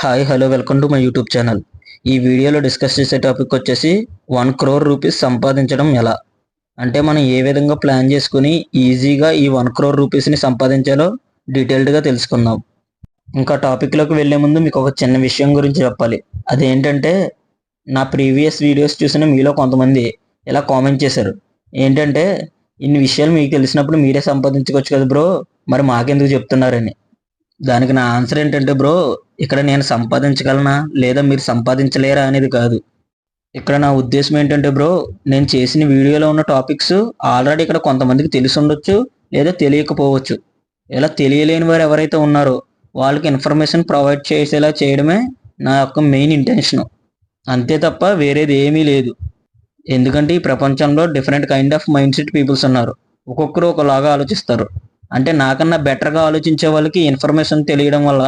Hi hello welcome to my YouTube channel. ఈ వీడియోలో discuss చేసే టాపిక్ వచ్చేసి 1 crore రూపీస్ సంపాదించడం ఎలా. అంటే మనం ఏ విధంగా ప్లాన్ చేసుకుని ఈజీగా ఈ 1 crore రూపీస్ని సంపాదించాలో డీటెయిల్డ్గా తెలుసుకుందాం. ఇంకా టాపిక్లోకి వెళ్ళే ముందు మీకు ఒక చిన్న విషయం గురించి చెప్పాలి. అదేంటంటే నా ప్రీవియస్ వీడియోస్ చూసిన మీలో కొంతమంది ఇలా కామెంట్ చేశారు. ఏంటంటే ఇన్ని విషయాలు మీకు తెలిసినప్పుడు మీరే సంపాదించుకోవచ్చు కదా బ్రో, మరి మాకెందుకు చెప్తున్నారని. దానికి నా ఆన్సర్ ఏంటంటే బ్రో, ఇక్కడ నేను సంపాదించగలనా లేదా మీరు సంపాదించలేరా అనేది కాదు. ఇక్కడ నా ఉద్దేశం ఏంటంటే బ్రో, నేను చేసిన వీడియోలో ఉన్న టాపిక్స్ ఆల్రెడీ ఇక్కడ కొంతమందికి తెలిసి ఉండొచ్చు లేదా తెలియకపోవచ్చు. ఇలా తెలియలేని వారు ఎవరైతే ఉన్నారో వాళ్ళకి ఇన్ఫర్మేషన్ ప్రొవైడ్ చేసేలా చేయడమే నా యొక్క మెయిన్ ఇంటెన్షన్. అంతే తప్ప వేరేది ఏమీ లేదు. ఎందుకంటే ఈ ప్రపంచంలో different kind of mindset peoples ఉన్నారు. ఒక్కొక్కరు ఒకలాగా ఆలోచిస్తారు. అంటే నాకన్నా బెటర్గా ఆలోచించే వాళ్ళకి ఇన్ఫర్మేషన్ తెలియడం వల్ల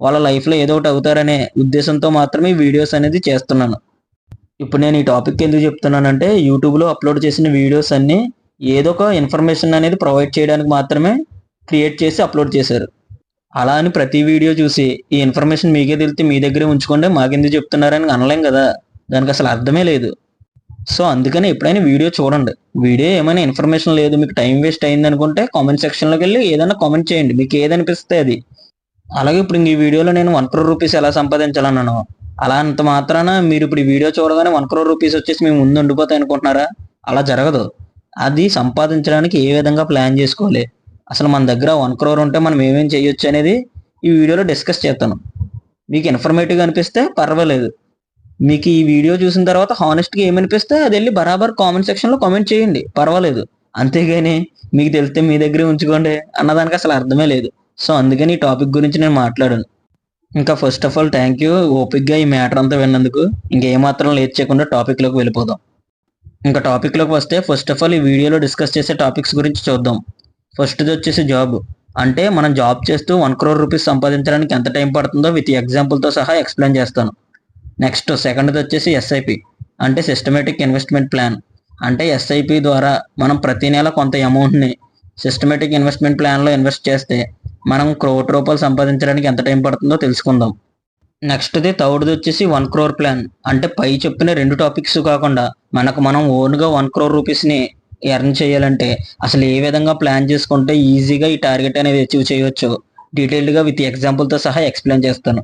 వాళ్ళ లైఫ్లో ఏదో ఒకటి అవుతారనే ఉద్దేశంతో మాత్రమే ఈ వీడియోస్ అనేది చేస్తున్నాను. ఇప్పుడు నేను ఈ టాపిక్ ఎందుకు చెప్తున్నానంటే యూట్యూబ్లో అప్లోడ్ చేసిన వీడియోస్ అన్నీ ఏదో ఒక ఇన్ఫర్మేషన్ అనేది ప్రొవైడ్ చేయడానికి మాత్రమే క్రియేట్ చేసి అప్లోడ్ చేశారు. అలా అని ప్రతి వీడియో చూసి ఈ ఇన్ఫర్మేషన్ మీకే తెలిస్తే మీ దగ్గరే ఉంచుకోండి మాకెందుకు చెప్తున్నారని అనలేం కదా, దానికి అసలు అర్థమే లేదు. సో అందుకని ఎప్పుడైనా వీడియో చూడండి. వీడియో ఏమైనా ఇన్ఫర్మేషన్ లేదు, మీకు టైం వేస్ట్ అయింది అనుకుంటే కామెంట్ సెక్షన్లోకి వెళ్ళి ఏదైనా కామెంట్ చేయండి, మీకు ఏదనిపిస్తే అది. అలాగే ఇప్పుడు ఈ వీడియోలో నేను 1 crore రూపీస్ ఎలా సంపాదించాలన్నాను. అలా అంత మాత్రాన మీరు ఇప్పుడు ఈ వీడియో చూడగానే 1 crore రూపీస్ వచ్చేసి మీ ముందు ఉండిపోతాయి అనుకుంటున్నారా? అలా జరగదు. అది సంపాదించడానికి ఏ విధంగా ప్లాన్ చేసుకోవాలి, అసలు మన దగ్గర 1 crore ఉంటే మనం ఏమేం చేయొచ్చు అనేది ఈ వీడియోలో డిస్కస్ చేస్తాను. మీకు ఇన్ఫర్మేటివ్గా అనిపిస్తే పర్వాలేదు. మీకు ఈ వీడియో చూసిన తర్వాత హానెస్ట్గా ఏమనిపిస్తే అది వెళ్ళి బరాబర్ కామెంట్ సెక్షన్లో కామెంట్ చేయండి, పర్వాలేదు. అంతేగాని మీకు తెలిస్తే మీ దగ్గరే ఉంచుకోండి అన్నదానికి అసలు అర్థమే లేదు. సో అందుకని ఈ టాపిక్ గురించి నేను మాట్లాడాను. ఇంకా first of all thank you ఓపిక్గా ఈ మ్యాటర్ అంతా విన్నందుకు. ఇంకేమాత్రం లేట్ చేయకుండా టాపిక్లోకి వెళ్ళిపోదాం. ఇంకా టాపిక్లోకి వస్తే ఫస్ట్ ఆఫ్ ఆల్ ఈ వీడియోలో డిస్కస్ చేసే టాపిక్స్ గురించి చూద్దాం. ఫస్ట్ది వచ్చేసి జాబ్. అంటే మనం జాబ్ చేస్తూ 1 crore రూపీస్ సంపాదించడానికి ఎంత టైం పడుతుందో విత్ ఎగ్జాంపుల్తో సహా ఎక్స్ప్లెయిన్ చేస్తాను. నెక్స్ట్ సెకండ్ది వచ్చేసి ఎస్ఐపి అంటే సిస్టమేటిక్ ఇన్వెస్ట్మెంట్ ప్లాన్. అంటే ఎస్ఐపి ద్వారా మనం ప్రతి నెల కొంత అమౌంట్ని సిస్టమేటిక్ ఇన్వెస్ట్మెంట్ ప్లాన్లో ఇన్వెస్ట్ చేస్తే మనం 1 crore రూపాయలు సంపాదించడానికి ఎంత టైం పడుతుందో తెలుసుకుందాం. నెక్స్ట్ది థర్డ్ది వచ్చేసి 1 crore ప్లాన్. అంటే పై చెప్పిన 2 టాపిక్స్ కాకుండా మనం ఓన్గా 1 crore రూపీస్ని ఎర్న్ చేయాలంటే అసలు ఏ విధంగా ప్లాన్ చేసుకుంటే ఈజీగా ఈ టార్గెట్ అనేది అచీవ్ చేయవచ్చో డీటెయిల్డ్గా విత్ ఎగ్జాంపుల్తో సహా ఎక్స్ప్లెయిన్ చేస్తాను.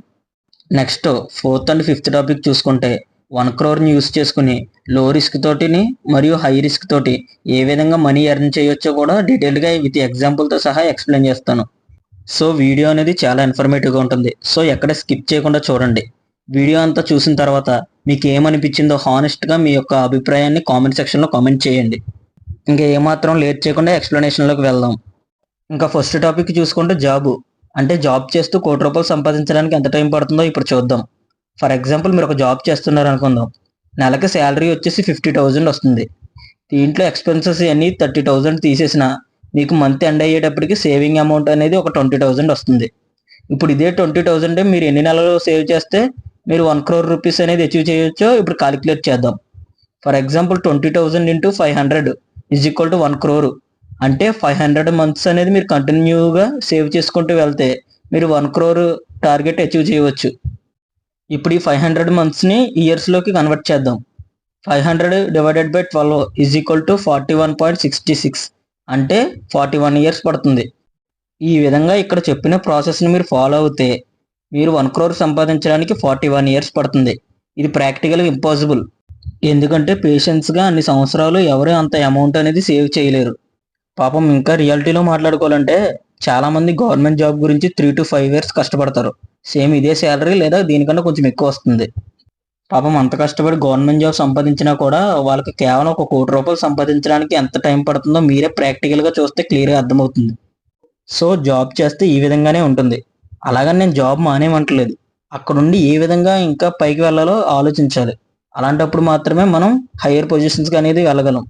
Next fourth and fifth topic చూసుకుంటే 1 crore యూస్ చేసుకుని లో రిస్క్ తోటిని మరియు హై రిస్క్ తోటి ఏ విధంగా మనీ ఎర్న్ చేయొచ్చో కూడా డీటెయిల్డ్గా విత్ ఎగ్జాంపుల్తో సహా ఎక్స్ప్లెయిన్ చేస్తాను. సో వీడియో అనేది చాలా ఇన్ఫర్మేటివ్గా ఉంటుంది. సో ఎక్కడ స్కిప్ చేయకుండా చూడండి. వీడియో అంతా చూసిన తర్వాత మీకు ఏమనిపించిందో హానెస్ట్గా మీ యొక్క అభిప్రాయాన్ని కామెంట్ సెక్షన్లో కామెంట్ చేయండి. ఇంకా ఏమాత్రం లేట్ చేయకుండా ఎక్స్ప్లెనేషన్లోకి వెళ్దాం. ఇంకా ఫస్ట్ టాపిక్ చూసుకుంటే జాబు. అంటే జాబ్ చేస్తూ 1 crore రూపాయలు సంపాదించడానికి ఎంత టైం పడుతుందో ఇప్పుడు చూద్దాం. ఫర్ ఎగ్జాంపుల్ మీరు ఒక జాబ్ చేస్తున్నారు అనుకుందాం. నెలకి శాలరీ వచ్చేసి 50,000 వస్తుంది. దీంట్లో ఎక్స్పెన్సెస్ అన్నీ 30,000 తీసేసిన మీకు మంత్ ఎండ్ అయ్యేటప్పటికి సేవింగ్ అమౌంట్ అనేది ఒక 20,000 వస్తుంది. ఇప్పుడు ఇదే 20,000 మీరు ఎన్ని నెలలు సేవ్ చేస్తే మీరు 1 crore రూపీస్ అనేది అచీవ్ చేయొచ్చో ఇప్పుడు కాలిక్యులేట్ చేద్దాం. For example 20,000 into 500 is equal to 1 crore. అంటే 500 మంత్స్ అనేది మీరు కంటిన్యూగా సేవ్ చేసుకుంటూ వెళ్తే మీరు 1 crore టార్గెట్ అచీవ్ చేయవచ్చు. ఇప్పుడు ఈ 500 మంత్స్ని ఇయర్స్లోకి కన్వర్ట్ చేద్దాం. 500 divided by 12 is equal to 41.66. అంటే 41 ఇయర్స్ పడుతుంది. ఈ విధంగా ఇక్కడ చెప్పిన ప్రాసెస్ని మీరు ఫాలో అవుతే మీరు 1 crore సంపాదించడానికి 41 ఇయర్స్ పడుతుంది. ఇది ప్రాక్టికల్గా ఇంపాసిబుల్. ఎందుకంటే పేషెన్స్గా అన్ని సంవత్సరాలు ఎవరు అంత అమౌంట్ అనేది సేవ్ చేయలేరు. పాపం ఇంకా రియాలిటీలో మాట్లాడుకోవాలంటే చాలామంది గవర్నమెంట్ జాబ్ గురించి 3 to 5 ఇయర్స్ కష్టపడతారు. సేమ్ ఇదే శాలరీ లేదా దీనికన్నా కొంచెం ఎక్కువ వస్తుంది. పాపం అంత కష్టపడి గవర్నమెంట్ జాబ్ సంపాదించినా కూడా వాళ్ళకి కేవలం 1 crore రూపాయలు సంపాదించడానికి ఎంత టైం పడుతుందో మీరే ప్రాక్టికల్గా చూస్తే క్లియర్గా అర్థమవుతుంది. సో జాబ్ చేస్తే ఈ విధంగానే ఉంటుంది. అలాగని నేను జాబ్ మానేమంటలేదు. అక్కడుండి ఏ విధంగా ఇంకా పైకి వెళ్ళాలో ఆలోచించాలి. అలాంటప్పుడు మాత్రమే మనం హయ్యర్ పొజిషన్స్కి అనేది వెళ్ళగలం.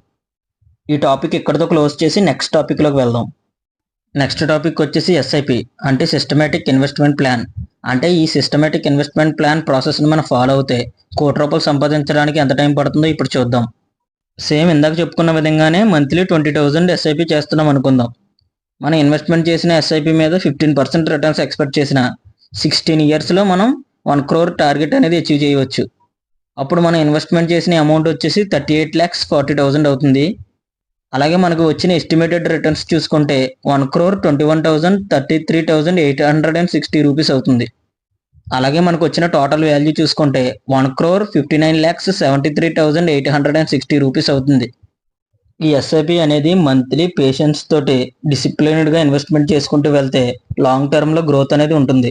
ఈ టాపిక్ ఇక్కడితో క్లోజ్ చేసి నెక్స్ట్ టాపిక్లోకి వెళ్దాం. నెక్స్ట్ టాపిక్ వచ్చేసి ఎస్ఐపి అంటే సిస్టమేటిక్ ఇన్వెస్ట్మెంట్ ప్లాన్. అంటే ఈ సిస్టమేటిక్ ఇన్వెస్ట్మెంట్ ప్లాన్ ప్రాసెస్ని మనం ఫాలో అవుతే 1 crore రూపాయలు సంపాదించడానికి ఎంత టైం పడుతుందో ఇప్పుడు చూద్దాం. సేమ్ ఇందాక చెప్పుకున్న విధంగానే మంత్లీ 20,000 ఎస్ఐపి చేస్తున్నాం అనుకుందాం. మనం ఇన్వెస్ట్మెంట్ చేసిన ఎస్ఐపి మీద 15% రిటర్న్స్ ఎక్స్పెక్ట్ చేసిన 16 ఇయర్స్లో మనం 1 crore టార్గెట్ అనేది అచీవ్ చేయవచ్చు. అప్పుడు మనం ఇన్వెస్ట్మెంట్ చేసిన అమౌంట్ వచ్చేసి 38,40,000 అవుతుంది. అలాగే మనకు వచ్చిన ఎస్టిమేటెడ్ రిటర్న్స్ చూసుకుంటే 1,21,33,860 రూపీస్ అవుతుంది. అలాగే మనకు వచ్చిన టోటల్ వాల్యూ చూసుకుంటే 1,59,73,860 రూపీస్ అవుతుంది. ఈ ఎస్ఐపి అనేది మంత్లీ పేషెన్స్ తోటి డిసిప్లిన్డ్గా ఇన్వెస్ట్మెంట్ చేసుకుంటూ వెళ్తే లాంగ్ టర్మ్లో గ్రోత్ అనేది ఉంటుంది.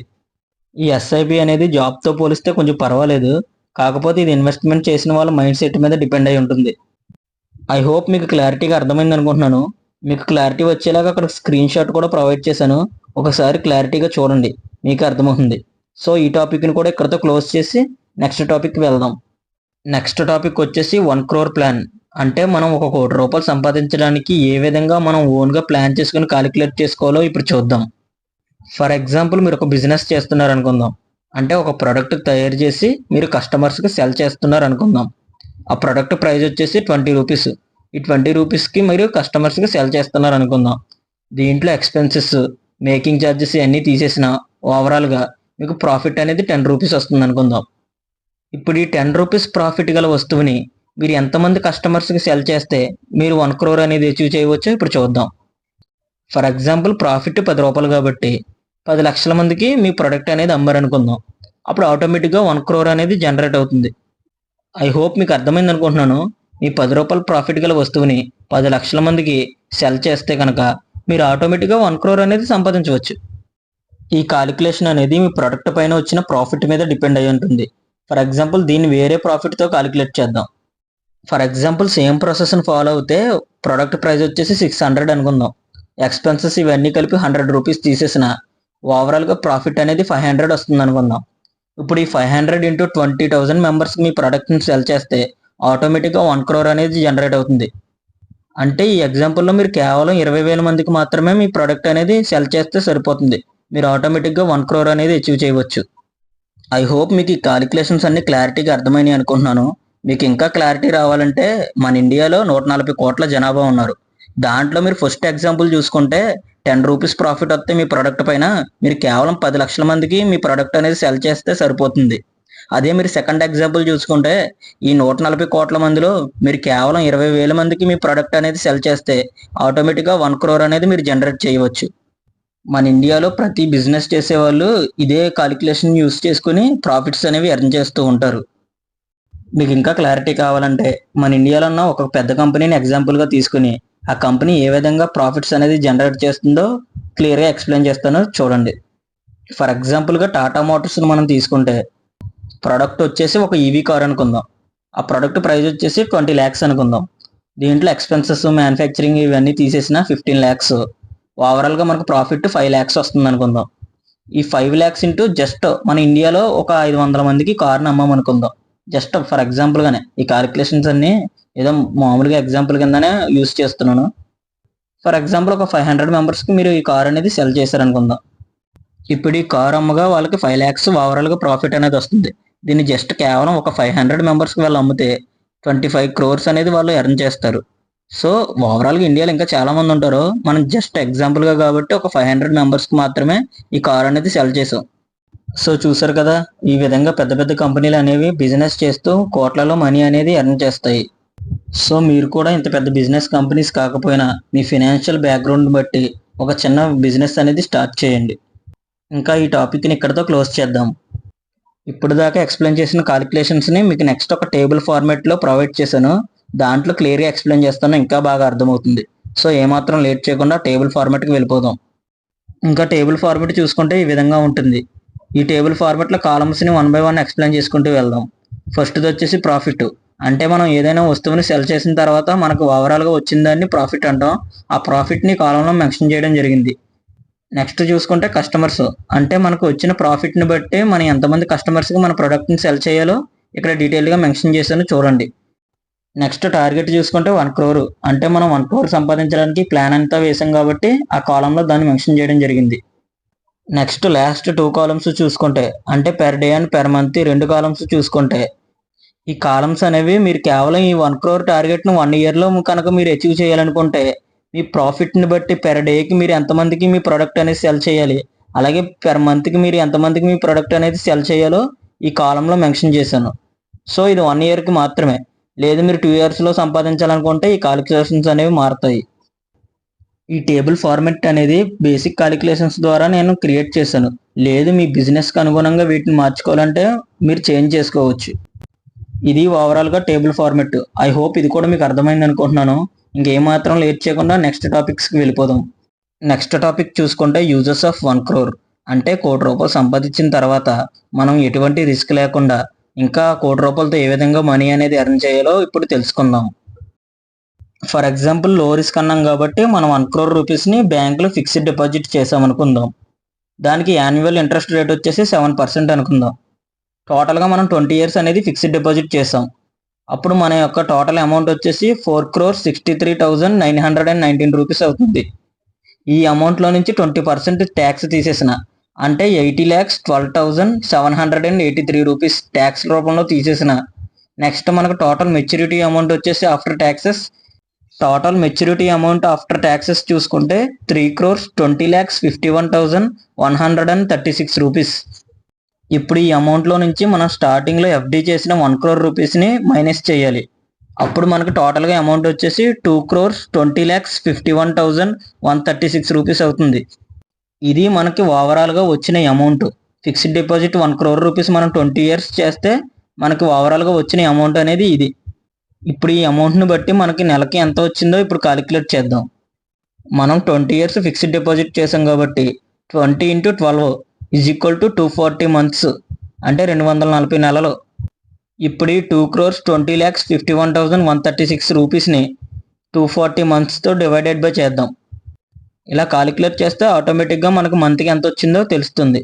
ఈ ఎస్ఐపి అనేది జాబ్తో పోలిస్తే కొంచెం పర్వాలేదు, కాకపోతే ఇది ఇన్వెస్ట్మెంట్ చేసిన వాళ్ళ మైండ్ సెట్ మీద డిపెండ్ అయి ఉంటుంది. ఐ హోప్ మీకు క్లారిటీగా అర్థమైంది అనుకుంటున్నాను. మీకు క్లారిటీ వచ్చేలాగా అక్కడ స్క్రీన్ షాట్ కూడా ప్రొవైడ్ చేశాను, ఒకసారి క్లారిటీగా చూడండి, మీకు అర్థమవుతుంది. సో ఈ టాపిక్ని కూడా ఇక్కడతో క్లోజ్ చేసి నెక్స్ట్ టాపిక్కి వెళ్దాం. నెక్స్ట్ టాపిక్ వచ్చేసి 1 crore ప్లాన్. అంటే మనం 1 కోటి రూపాయలు సంపాదించడానికి ఏ విధంగా మనం ఓన్గా ప్లాన్ చేసుకుని కాలిక్యులేట్ చేసుకోవాలో ఇప్పుడు చూద్దాం. ఫర్ ఎగ్జాంపుల్ మీరు ఒక బిజినెస్ చేస్తున్నారు అనుకుందాం. అంటే ఒక ప్రోడక్ట్ తయారు చేసి మీరు కస్టమర్స్కి సెల్ చేస్తున్నారు అనుకుందాం. ఆ ప్రోడక్ట్ ప్రైస్ వచ్చేసి 20 రూపీస్. ఈ 20 రూపీస్కి మీరు కస్టమర్స్కి సెల్ చేస్తున్నారు అనుకుందాం. దీంట్లో ఎక్స్పెన్సెస్, మేకింగ్ ఛార్జెస్ ఇవన్నీ తీసేసిన ఓవరాల్గా మీకు ప్రాఫిట్ అనేది 10 రూపీస్ వస్తుంది అనుకుందాం. ఇప్పుడు ఈ 10 రూపీస్ ప్రాఫిట్ గల వస్తువుని మీరు ఎంతమంది కస్టమర్స్కి సెల్ చేస్తే మీరు 1 crore అనేది అచీవ్ చేయవచ్చో ఇప్పుడు చూద్దాం. ఫర్ ఎగ్జాంపుల్ ప్రాఫిట్ 10 రూపాయలు కాబట్టి 10 లక్షల మందికి మీ ప్రోడక్ట్ అనేది అమ్మారనుకుందాం. అప్పుడు ఆటోమేటిక్గా 1 crore అనేది జనరేట్ అవుతుంది. ఐ హోప్ మీకు అర్థమైంది అనుకుంటున్నాను. మీ 10 రూపాయల ప్రాఫిట్ గల వస్తువుని 10 లక్షల మందికి సెల్ చేస్తే కనుక మీరు ఆటోమేటిక్గా 1 crore అనేది సంపాదించవచ్చు. ఈ కాలిక్యులేషన్ అనేది మీ ప్రోడక్ట్ పైన వచ్చిన ప్రాఫిట్ మీద డిపెండ్ అయి ఉంటుంది. ఫర్ ఎగ్జాంపుల్ దీన్ని వేరే ప్రాఫిట్తో కాలిక్యులేట్ చేద్దాం. ఫర్ ఎగ్జాంపుల్ సేమ్ ప్రాసెస్ని ఫాలో అవుతే ప్రోడక్ట్ ప్రైస్ వచ్చేసి 600 అనుకుందాం. ఎక్స్పెన్సెస్ ఇవన్నీ కలిపి 100 రూపీస్ తీసేసిన ఓవరాల్గా ప్రాఫిట్ అనేది 500 వస్తుంది అనుకుందాం. ఇప్పుడు ఈ 500 ఇంటూ 20,000 మెంబర్స్కి మీ ప్రోడక్ట్ని సెల్ చేస్తే ఆటోమేటిక్గా 1 crore అనేది జనరేట్ అవుతుంది. అంటే ఈ ఎగ్జాంపుల్లో మీరు కేవలం 20,000 మందికి మాత్రమే మీ ప్రోడక్ట్ అనేది సెల్ చేస్తే సరిపోతుంది. మీరు ఆటోమేటిక్గా 1 crore అనేది అచీవ్ చేయవచ్చు. ఐ హోప్ మీకు ఈ కాలిక్యులేషన్స్ అన్ని క్లారిటీగా అర్థమైనాయి అనుకుంటున్నాను. మీకు ఇంకా క్లారిటీ రావాలంటే మన ఇండియాలో 140 కోట్ల జనాభా ఉన్నారు. దాంట్లో మీరు ఫస్ట్ ఎగ్జాంపుల్ చూసుకుంటే 10 రూపీస్ ప్రాఫిట్ వస్తే మీ ప్రోడక్ట్ పైన మీరు కేవలం 10 లక్షల మందికి మీ ప్రోడక్ట్ అనేది సెల్ చేస్తే సరిపోతుంది. అదే మీరు సెకండ్ ఎగ్జాంపుల్ చూసుకుంటే ఈ 140 కోట్ల మందిలో మీరు కేవలం 20,000 మందికి మీ ప్రోడక్ట్ అనేది సెల్ చేస్తే ఆటోమేటిక్గా 1 crore అనేది మీరు జనరేట్ చేయవచ్చు. మన ఇండియాలో ప్రతి బిజినెస్ చేసేవాళ్ళు ఇదే కాలిక్యులేషన్ యూస్ చేసుకుని ప్రాఫిట్స్ అనేవి ఎర్న్ చేస్తూ ఉంటారు. మీకు ఇంకా క్లారిటీ కావాలంటే మన ఇండియాలో ఉన్న ఒక పెద్ద కంపెనీని ఎగ్జాంపుల్గా తీసుకుని ఆ కంపెనీ ఏ విధంగా ప్రాఫిట్స్ అనేది జనరేట్ చేస్తుందో క్లియర్గా ఎక్స్ప్లెయిన్ చేస్తానో చూడండి. ఫర్ ఎగ్జాంపుల్గా టాటా మోటార్స్ని మనం తీసుకుంటే ప్రోడక్ట్ వచ్చేసి ఒక ఈవీ కార్ అనుకుందాం. ఆ ప్రోడక్ట్ ప్రైస్ వచ్చేసి 20 lakhs అనుకుందాం. దీంట్లో ఎక్స్పెన్సెస్, మ్యానుఫ్యాక్చరింగ్ ఇవన్నీ తీసేసిన 15 lakhs. ఓవరాల్గా మనకు ప్రాఫిట్ 5 lakhs వస్తుంది అనుకుందాం. ఈ 5 lakhs ఇంటూ జస్ట్ మన ఇండియాలో ఒక 500 మందికి కార్ని అమ్మామనుకుందాం. జస్ట్ ఫర్ ఎగ్జాంపుల్గానే ఈ క్యాలిక్యులేషన్స్ అన్నీ ఏదో మామూలుగా ఎగ్జాంపుల్ కిందనే యూస్ చేస్తున్నాను. ఫర్ ఎగ్జాంపుల్ ఒక 500 మెంబర్స్కి మీరు ఈ కార్ అనేది సెల్ చేశారనుకుందాం. ఇప్పుడు ఈ కార్ అమ్మగా వాళ్ళకి 5 lakhs ఓవరాల్గా ప్రాఫిట్ అనేది వస్తుంది. దీన్ని జస్ట్ కేవలం ఒక 500 మెంబర్స్కి వాళ్ళు అమ్మితే 25 crores అనేది వాళ్ళు ఎర్న్ చేస్తారు. సో ఓవరాల్గా ఇండియాలో ఇంకా చాలామంది ఉంటారు. మనం జస్ట్ ఎగ్జాంపుల్గా కాబట్టి ఒక 500 మెంబర్స్కి మాత్రమే ఈ కార్ అనేది సెల్ చేసాం. సో చూసారు కదా, ఈ విధంగా పెద్ద పెద్ద కంపెనీలు అనేవి బిజినెస్ చేస్తూ కోట్లలో మనీ అనేది ఎర్న్ చేస్తాయి. సో మీరు కూడా ఇంత పెద్ద బిజినెస్ కంపెనీస్ కాకపోయినా మీ ఫినాన్షియల్ బ్యాక్గ్రౌండ్ బట్టి ఒక చిన్న బిజినెస్ అనేది స్టార్ట్ చేయండి. ఇంకా ఈ టాపిక్ని ఇక్కడతో క్లోజ్ చేద్దాం. ఇప్పుడు దాకా ఎక్స్ప్లెయిన్ చేసిన కాలిక్యులేషన్స్ని మీకు నెక్స్ట్ ఒక టేబుల్ ఫార్మాట్లో ప్రొవైడ్ చేశాను. దాంట్లో క్లియర్గా ఎక్స్ప్లెయిన్ చేస్తాను, ఇంకా బాగా అర్థమవుతుంది. సో ఏమాత్రం లేట్ చేయకుండా టేబుల్ ఫార్మాట్కి వెళ్ళిపోదాం. ఇంకా టేబుల్ ఫార్మాట్ చూసుకుంటే ఈ విధంగా ఉంటుంది. ఈ టేబుల్ ఫార్మాట్లో కాలమ్స్ని 1 by 1 ఎక్స్ప్లెయిన్ చేసుకుంటూ వెళ్దాం. ఫస్ట్ది వచ్చేసి ప్రాఫిట్. అంటే మనం ఏదైనా వస్తువుని సెల్ చేసిన తర్వాత మనకు ఓవరాల్గా వచ్చిన దాన్ని ప్రాఫిట్ అంటాం. ఆ ప్రాఫిట్ని కాలంలో మెన్షన్ చేయడం జరిగింది. నెక్స్ట్ చూసుకుంటే కస్టమర్స్. అంటే మనకు వచ్చిన ప్రాఫిట్ని బట్టి మనం ఎంతమంది కస్టమర్స్కి మన ప్రోడక్ట్ని సెల్ చేయాలో ఇక్కడ డీటెయిల్గా మెన్షన్ చేశాను, చూడండి. నెక్స్ట్ టార్గెట్ చూసుకుంటే 1 crore. అంటే మనం 1 crore సంపాదించడానికి ప్లాన్ అంతా వేసాం కాబట్టి ఆ కాలంలో దాన్ని మెన్షన్ చేయడం జరిగింది. నెక్స్ట్ లాస్ట్ 2 columns చూసుకుంటే అంటే per day and per month 2 columns చూసుకుంటే ఈ కాలమ్స్ అనేవి మీరు కేవలం ఈ 1 crore టార్గెట్ను 1 yearలో కనుక మీరు అచీవ్ చేయాలనుకుంటే మీ ప్రాఫిట్ని బట్టి పెర్ డేకి మీరు ఎంతమందికి మీ ప్రోడక్ట్ అనేది సెల్ చేయాలి, అలాగే పెర్ మంత్కి మీరు ఎంతమందికి మీ ప్రోడక్ట్ అనేది సెల్ చేయాలో ఈ కాలంలో మెన్షన్ చేశాను. సో ఇది 1 ఇయర్కి మాత్రమే. లేదు మీరు 2 ఇయర్స్లో సంపాదించాలనుకుంటే ఈ కాలిక్యులేషన్స్ అనేవి మారుతాయి. ఈ టేబుల్ ఫార్మెట్ అనేది బేసిక్ కాలిక్యులేషన్స్ ద్వారా నేను క్రియేట్ చేశాను. లేదు మీ బిజినెస్కి అనుగుణంగా వీటిని మార్చుకోవాలంటే మీరు చేంజ్ చేసుకోవచ్చు. ఇది ఓవరాల్గా టేబుల్ ఫార్మెట్. ఐ హోప్ ఇది కూడా మీకు అర్థమైంది అనుకుంటున్నాను. ఇంకేమాత్రం లేట్ చేయకుండా నెక్స్ట్ టాపిక్స్కి వెళ్ళిపోదాం. నెక్స్ట్ టాపిక్ చూసుకుంటే యూజెస్ ఆఫ్ 1 crore. అంటే ₹1,00,00,000 సంపాదించిన తర్వాత మనం ఎటువంటి రిస్క్ లేకుండా ఇంకా ₹1,00,00,000తో ఏ విధంగా మనీ అనేది ఎర్న్ చేయాలో ఇప్పుడు తెలుసుకుందాం. ఫర్ ఎగ్జాంపుల్ లో రిస్క్ అన్నాం కాబట్టి మనం ₹1 crore బ్యాంకులో ఫిక్స్డ్ డిపాజిట్ చేసామనుకుందాం. దానికి యాన్యువల్ ఇంట్రెస్ట్ రేట్ వచ్చేసి 7% అనుకుందాం. టోటల్గా మనం 20 ఇయర్స్ అనేది ఫిక్స్డ్ డిపాజిట్ చేసాం. అప్పుడు మన యొక్క టోటల్ అమౌంట్ వచ్చేసి ₹4,63,919 అవుతుంది. ఈ అమౌంట్లో నుంచి 20% ట్యాక్స్ తీసేసిన అంటే ₹80,12,783 ట్యాక్స్ రూపంలో తీసేసిన నెక్స్ట్ మనకు టోటల్ మెచ్యూరిటీ అమౌంట్ వచ్చేసి after taxes total maturity amount after taxes చూసుకుంటే ₹3,20,51,136. ఇప్పుడు ఈ అమౌంట్లో నుంచి మనం స్టార్టింగ్లో ఎఫ్డి చేసిన ₹1 crore మైనస్ చేయాలి. అప్పుడు మనకు టోటల్గా అమౌంట్ వచ్చేసి ₹2,20,51,136 అవుతుంది. ఇది మనకి ఓవరాల్గా వచ్చిన అమౌంట్. ఫిక్స్డ్ డిపాజిట్ ₹1 crore మనం 20 ఇయర్స్ చేస్తే మనకి ఓవరాల్గా వచ్చిన అమౌంట్ అనేది ఇది. ఇప్పుడు ఈ అమౌంట్ని బట్టి మనకి నెలకి ఎంత వచ్చిందో ఇప్పుడు కాలిక్యులేట్ చేద్దాం. మనం 20 ఇయర్స్ ఫిక్స్డ్ డిపాజిట్ చేసాం కాబట్టి 20 × 12 = 240 మంత్స్ అంటే 240 నెలలు. ఇప్పుడు ఈ ₹2,20,51,136 240 మంత్స్తో డివైడెడ్ బై చేద్దాం. ఇలా కాలిక్యులేట్ చేస్తే ఆటోమేటిక్గా మనకు మంత్కి ఎంత వచ్చిందో తెలుస్తుంది.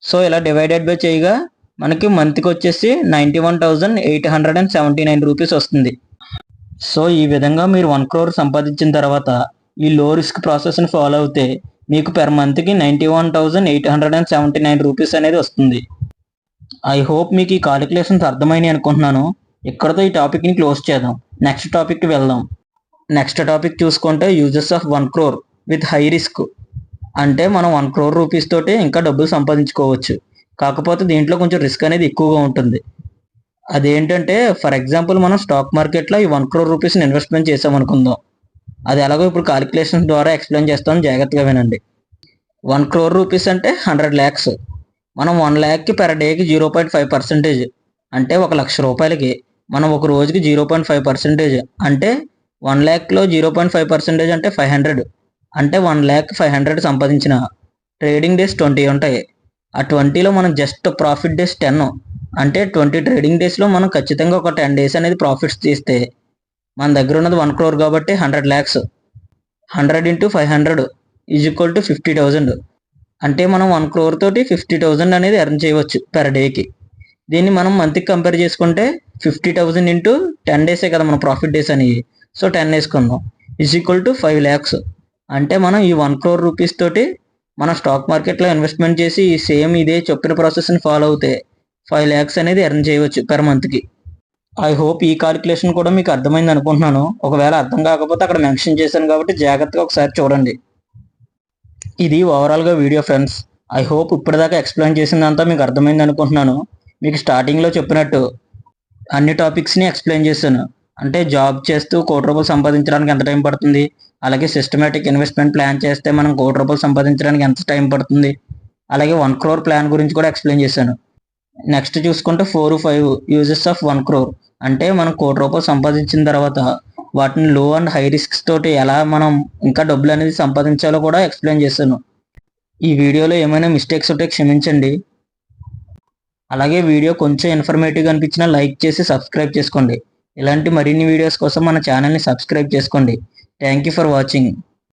సో ఇలా డివైడెడ్ బై చేయగా మనకి మంత్కి వచ్చేసి ₹91,879 వస్తుంది. సో ఈ విధంగా మీరు 1 crore సంపాదించిన తర్వాత ఈ లో రిస్క్ ప్రాసెస్ని ఫాలో అవుతే మీకు పెర్ మంత్కి ₹91,879 అనేది వస్తుంది. ఐ హోప్ మీకు ఈ కాలిక్యులేషన్స్ అర్థమైనాయి అనుకుంటున్నాను. ఇక్కడతో ఈ టాపిక్ని క్లోజ్ చేద్దాం. నెక్స్ట్ టాపిక్కి వెళ్దాం. నెక్స్ట్ టాపిక్ చూసుకుంటే uses of 1 crore with high risk. అంటే మనం ₹1 crore తోటి ఇంకా డబ్బులు సంపాదించుకోవచ్చు. కాకపోతే దీంట్లో కొంచెం రిస్క్ అనేది ఎక్కువగా ఉంటుంది. అదేంటంటే ఫర్ ఎగ్జాంపుల్ మనం స్టాక్ మార్కెట్లో ఈ ₹1 crore ఇన్వెస్ట్మెంట్ చేసామనుకుందాం. అది ఎలాగో ఇప్పుడు కాలిక్యులేషన్స్ ద్వారా ఎక్స్ప్లెయిన్ చేస్తాను, జాగ్రత్తగా వినండి. ₹1 crore అంటే 100 lakhs. మనం 1 lakh పెర్ డేకి 0.5% అంటే ₹1,00,000 మనం ఒక రోజుకి 0.5% అంటే 1 lakhలో 0.5% అంటే 500 అంటే 1,500,000 సంపాదించిన ట్రేడింగ్ డేస్ 20 ఉంటాయి. ఆ 20లో మనం జస్ట్ ప్రాఫిట్ డేస్ 10 అంటే 20 ట్రేడింగ్ డేస్లో మనం ఖచ్చితంగా ఒక 10 days అనేది ప్రాఫిట్స్ తీస్తే మన దగ్గర ఉన్నది 1 crore కాబట్టి 100 lakhs. 100 × 500 = 50,000 అంటే మనం 1 crore తోటి 50,000 అనేది ఎర్న్ చేయవచ్చు పెర్ డేకి. దీన్ని మనం మంత్కి కంపేర్ చేసుకుంటే 50,000 × 10 డేసే కదా మన ప్రాఫిట్ డేస్ అనేవి. సో 10 వేసుకుందాం = 5 lakhs. అంటే మనం ఈ ₹1 crore తోటి మన స్టాక్ మార్కెట్లో ఇన్వెస్ట్మెంట్ చేసి సేమ్ ఇదే చెప్పిన ప్రాసెస్ని ఫాలో అవుతే 5 lakhs అనేది ఎర్న్ చేయవచ్చు పెర్ మంత్కి. ఐ హోప్ ఈ కాలిక్యులేషన్ కూడా మీకు అర్థమైంది అనుకుంటున్నాను. ఒకవేళ అర్థం కాకపోతే అక్కడ మెన్షన్ చేశాను కాబట్టి జాగ్రత్తగా ఒకసారి చూడండి. ఇది ఓవరాల్గా వీడియో ఫ్రెండ్స్. ఐ హోప్ ఇప్పటిదాకా ఎక్స్ప్లెయిన్ చేసిందంతా మీకు అర్థమైంది అనుకుంటున్నాను. మీకు స్టార్టింగ్లో చెప్పినట్టు అన్ని టాపిక్స్ని ఎక్స్ప్లెయిన్ చేశాను. అంటే జాబ్ చేస్తూ ₹1 crore సంపాదించడానికి ఎంత టైం పడుతుంది, అలాగే సిస్టమేటిక్ ఇన్వెస్ట్మెంట్ ప్లాన్ చేస్తే మనం ₹1 crore సంపాదించడానికి ఎంత టైం పడుతుంది, అలాగే 1 crore ప్లాన్ గురించి కూడా ఎక్స్ప్లెయిన్ చేశాను. నెక్స్ట్ చూసుకుంటే 4, 5 యూజెస్ ఆఫ్ 1 crore. అంటే మనం ₹1 crore సంపాదించిన తర్వాత వాటిని లో అండ్ హై రిస్క్స్ తోటి ఎలా మనం ఇంకా డబ్బులు అనేది సంపాదించాలో కూడా ఎక్స్ప్లెయిన్ చేశాను. ఈ వీడియోలో ఏమైనా మిస్టేక్స్ ఉంటే క్షమించండి. అలాగే వీడియో కొంచెం ఇన్ఫర్మేటివ్గా అనిపించినా లైక్ చేసి సబ్స్క్రైబ్ చేసుకోండి. ఇలాంటి మరిన్ని వీడియోస్ కోసం మన ఛానల్ని సబ్స్క్రైబ్ చేసుకోండి. Thank you for watching.